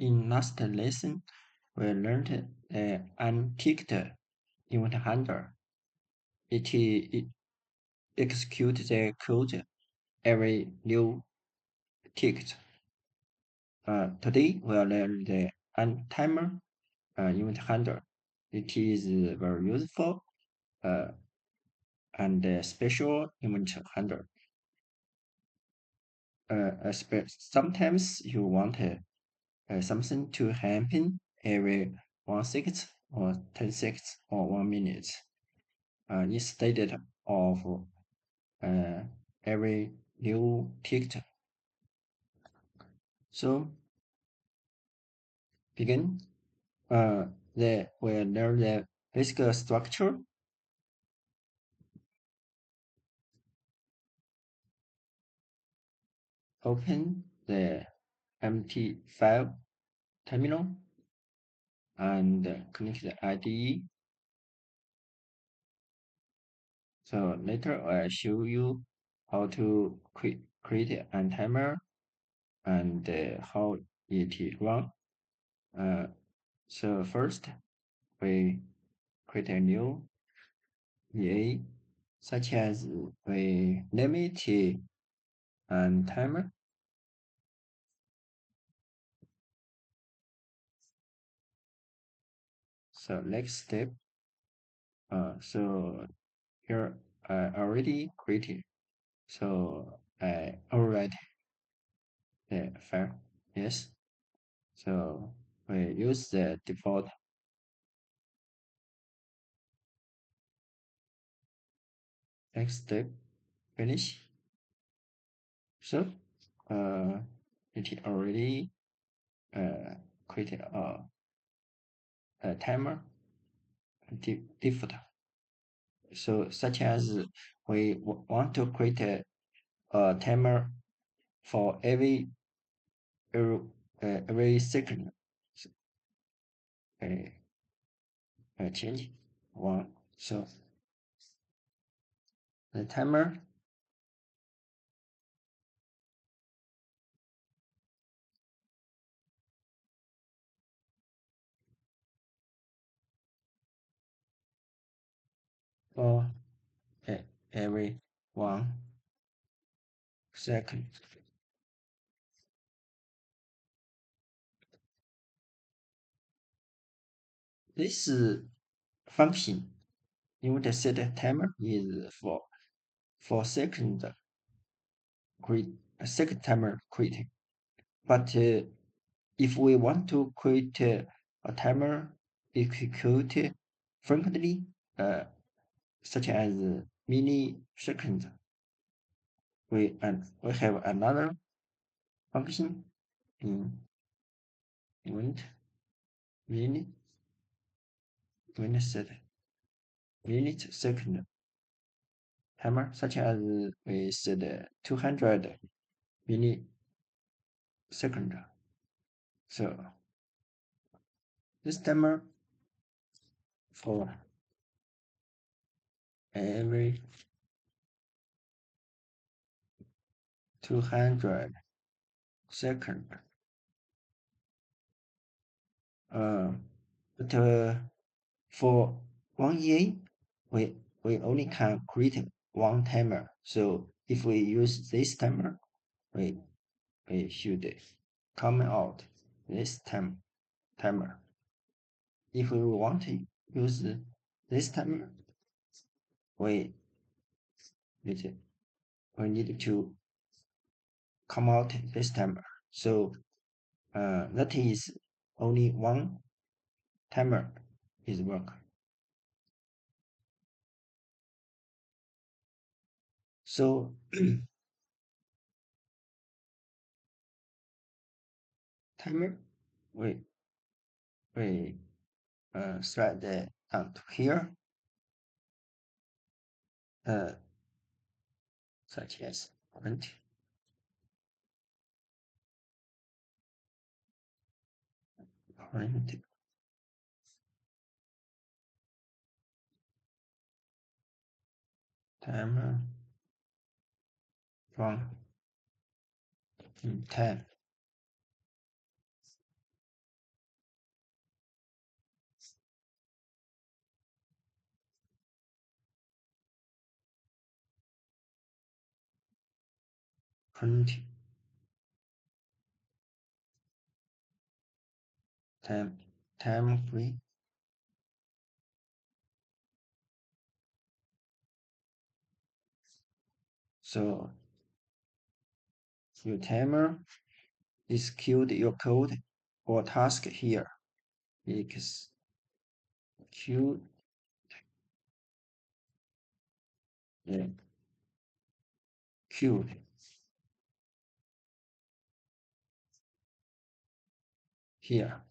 In last lesson, we learned the unticked event handler. It executes the code every new ticket. Today we'll learn the OnTimer event handler. It is very useful and special event handler. Sometimes you want something to happen every 1 second or 10 seconds or 1 minute instead of every new ticket. So begin. We learn the basic structure. Open the MT5 terminal and connect the IDE. So later I'll show you how to create a timer and how it run. So first we create a new EA, such as we name it and timer. So next step. So here I already created. So I overwrite the file. Yes. So we use the default. Next step. Finish. So it already created a timer default. So such as we want to create a timer for every second. So, change one. So the timer for every 1 second. This function, the set timer is for second create a second timer creating. But if we want to create a timer execute frequently, such as milliseconds, we have another function in event minute set minute second timer, such as we set 200 millisecond. So this timer for every 200 second. But for 1 EA, we only can create one timer. So if we use this timer, we should come out this timer. If we want to use this timer, we need to come out this timer. So that is only one timer is work. So timer we slide down to here, such as 20. Timer from 10. print time free. So your timer execute your code or task here. Execute the code here,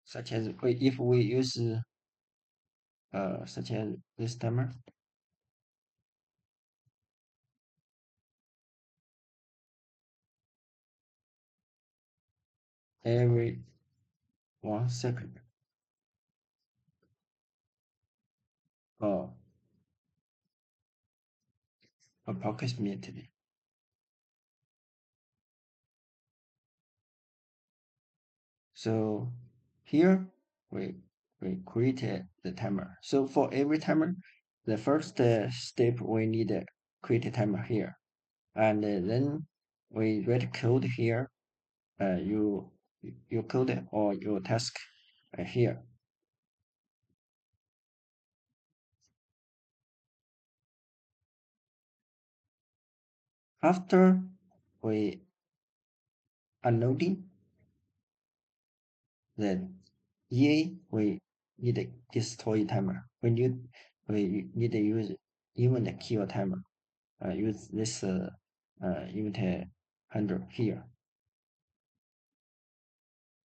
such as if we use such as this timer, every 1 second or approximately. So here we create the timer. So for every timer, the first step we need to create a timer here, and then we write code here. You code or your task here. After we unloading the EA, we need a destroy timer. We need to use event kill timer. Use this event handle here.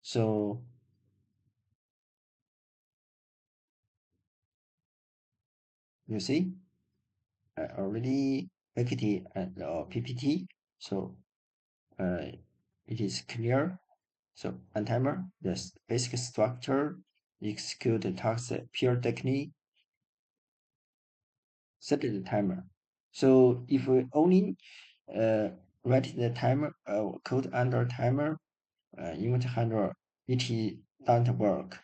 So you see, I already make it at the PPT. So it is clear. So OnTimer, the basic structure, execute the task periodically, set the timer. So if we only write the timer code under timer, event handler, it doesn't work.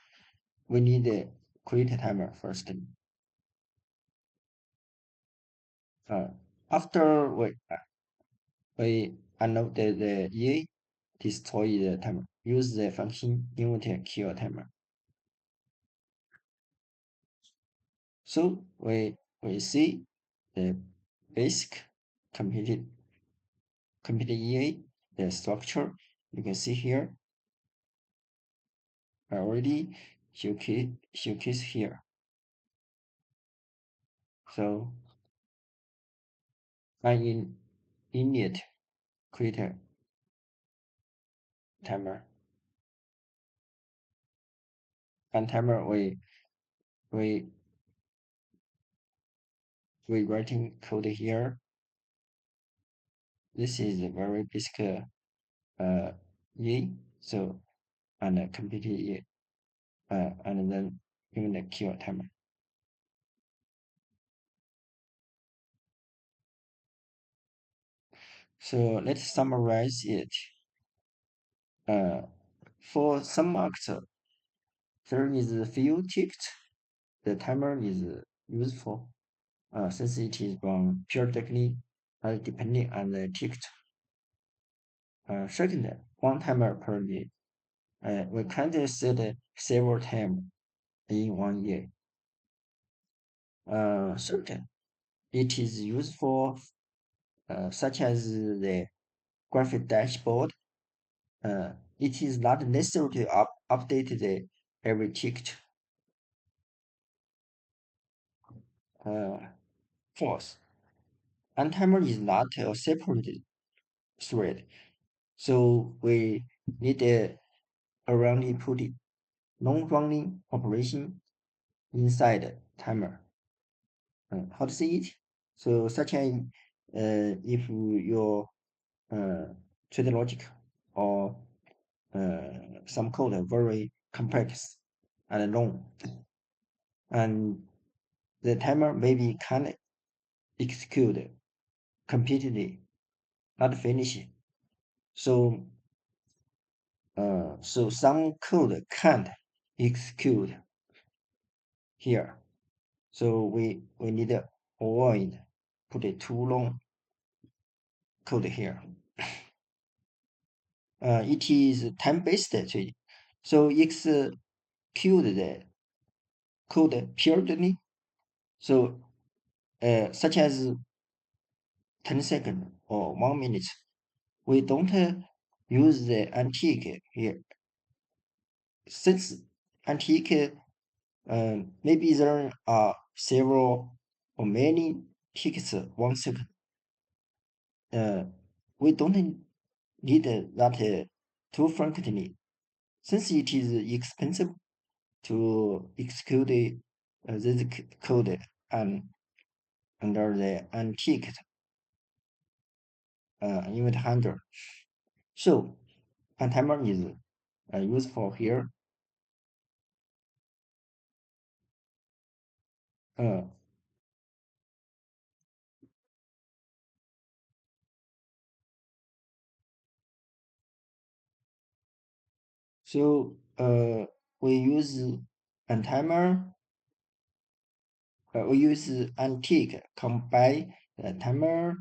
We need to create a timer first. After we unload the EA, destroy the timer. Use the function event kill timer. So we see the basic computed EA, the structure. You can see here. I already showcase here. So I init create a timer. And timer we writing code here. This is a very basic EA. So and complete EA and then even the kill timer. So let's summarize it. For some actor, there is a few ticked. The timer is useful since it is run periodically depending on the ticket. Second, one timer per day. We can set several times in 1 year. Third, it is useful such as the graphic dashboard. It is not necessary to update the every ticket. Fourth, OnTimer is not a separate thread, so we need a around put non-running operation inside timer. How to say it? So such as if your trade logic or some code are very complex and long, and the timer maybe can't execute completely, not finish. So so some code can't execute here. So we need avoid put a too long code here. It is time-based trading, so execute the code periodically, so such as 10 seconds or 1 minute. We don't use the antique here, since antique maybe there are several or many tickets 1 second. We don't need that too frequently, since it is expensive to execute this code and under the antique event handler. So OnTimer is useful here. Uh, we use OnTimer. We use antique combine timer,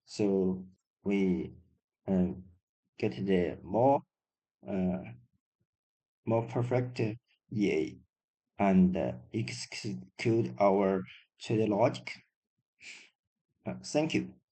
so we get the uh, more perfect EA and execute our trade logic. Thank you.